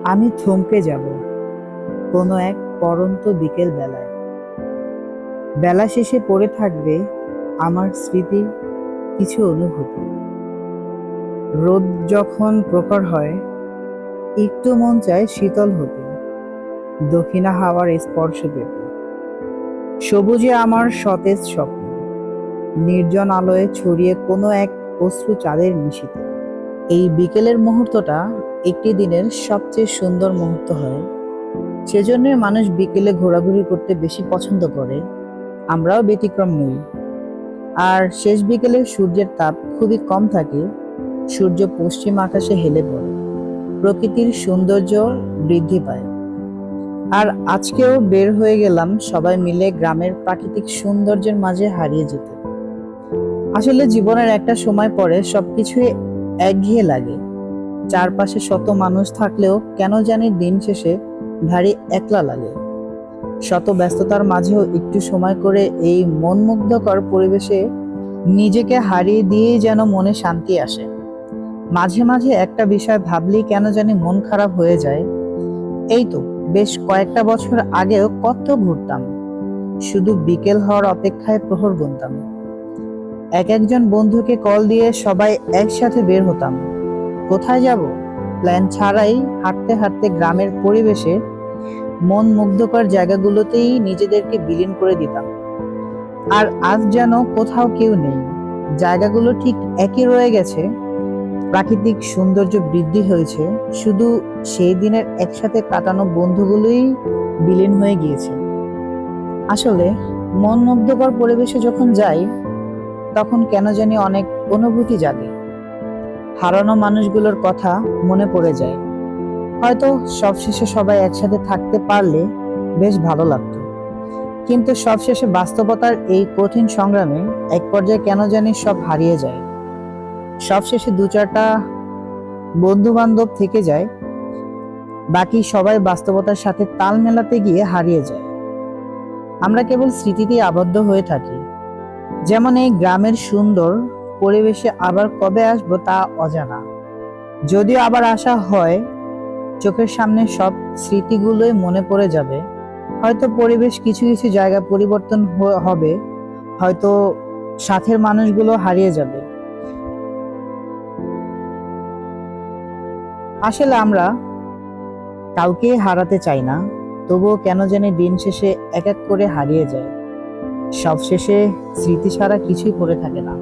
আমি থমকে যাব কোনো এক পড়ন্ত বিকেল বেলায়। বেলা শেষে পড়ে থাকবে আমার স্মৃতির কিছু অনুভূতি। রোদ যখন প্রখর হয়, একটু মন চায় শীতল হতে, দক্ষিণা হাওয়ার স্পর্শ পেতে। সবুজে আমার সতেজ স্বপ্ন, নির্জন আলোয় ছড়িয়ে কোনো এক অশ্রু চাঁদের নিশীথে। এই বিকেলের মুহূর্তটা একটি দিনের সবচেয়ে সুন্দর মুহূর্ত হয়। সেজন্যই মানুষ বিকেলে ঘোরাঘুরি করতে বেশি পছন্দ করে। আমরাও ব্যতিক্রম নই। আর শেষ বিকেলে সূর্যের তাপ খুবই কম থাকে, সূর্য পশ্চিম আকাশে হেলে পড়ে, প্রকৃতির সৌন্দর্য বৃদ্ধি পায়। আর আজকেও বের হয়ে গেলাম সবাই মিলে গ্রামের প্রাকৃতিক সৌন্দর্যের মাঝে হারিয়ে যেতে। আসলে জীবনের একটা সময় পরে সবকিছুই একঘেয়ে লাগে। চারপাশে শত মানুষ থাকলেও কেন জানি দিন শেষে ভারী একলা লাগে। শত ব্যস্ততার মাঝেও একটু সময় করে এই মনমুগ্ধকর পরিবেশে নিজেকে হারিয়ে দিয়েই যেন মনে শান্তি আসে। মাঝে মাঝে একটা বিষয় ভাবলেই কেন জানি মন খারাপ হয়ে যায়। এই তো বেশ কয়েকটা বছর আগেও কত ঘুরতাম, শুধু বিকেল হওয়ার অপেক্ষায় প্রহর গুনতাম। একজন বন্ধুকে কল দিয়ে সবাই একসাথে বের হতাম। কোথায় যাব প্ল্যান ছাড়াই হাঁটতে হাঁটতে গ্রামের পরিবেশে মন মুগ্ধকর জায়গাগুলোতেই নিজেদেরকে বিলীন করে দিতাম। আর আজ যেন কোথাও কেউ নেই, জায়গাগুলো ঠিক একই রয়ে গেছে, প্রাকৃতিক সৌন্দর্য বৃদ্ধি হয়েছে, শুধু সেই দিনের একসাথে কাটানো বন্ধুগুলোই বিলীন হয়ে গিয়েছে। আসলে মন মুগ্ধকর পরিবেশে যখন যাই, তখন কেন জানি অনেক অনুভূতি জাগে। হারানো মানুষগুলোর কথা মনে পড়ে যায়। হয়তো সবশেষে সবাই একসাথে থাকতে পারলে বেশ ভালো লাগতো, কিন্তু সবশেষে বাস্তবতার এই কঠিন সংগ্রামে এক পর্যায়ে কেন জানি সব হারিয়ে যায়। সবশেষে দু চারটা বন্ধু বান্ধব থেকে যায়, বাকি সবাই বাস্তবতার সাথে তাল মেলাতে গিয়ে হারিয়ে যায়। আমরা কেবল স্মৃতিতেই আবদ্ধ হয়ে থাকি, যেমন এই গ্রামের সুন্দর পরিবেশে আবার কবে আসবো তা অজানা। যদিও আবার আসা হয়, চোখের সামনে সব স্মৃতিগুলোই মনে পড়ে যাবে। হয়তো পরিবেশ কিছু কিছু জায়গা পরিবর্তন হবে, হয়তো সাথের মানুষগুলো হারিয়ে যাবে। আসলে আমরা কাউকে হারাতে চাই না, তবুও কেন জানি দিন শেষে এক এক করে হারিয়ে যায়। সব শেষে স্মৃতি ছাড়া কিছুই পড়ে থাকে না।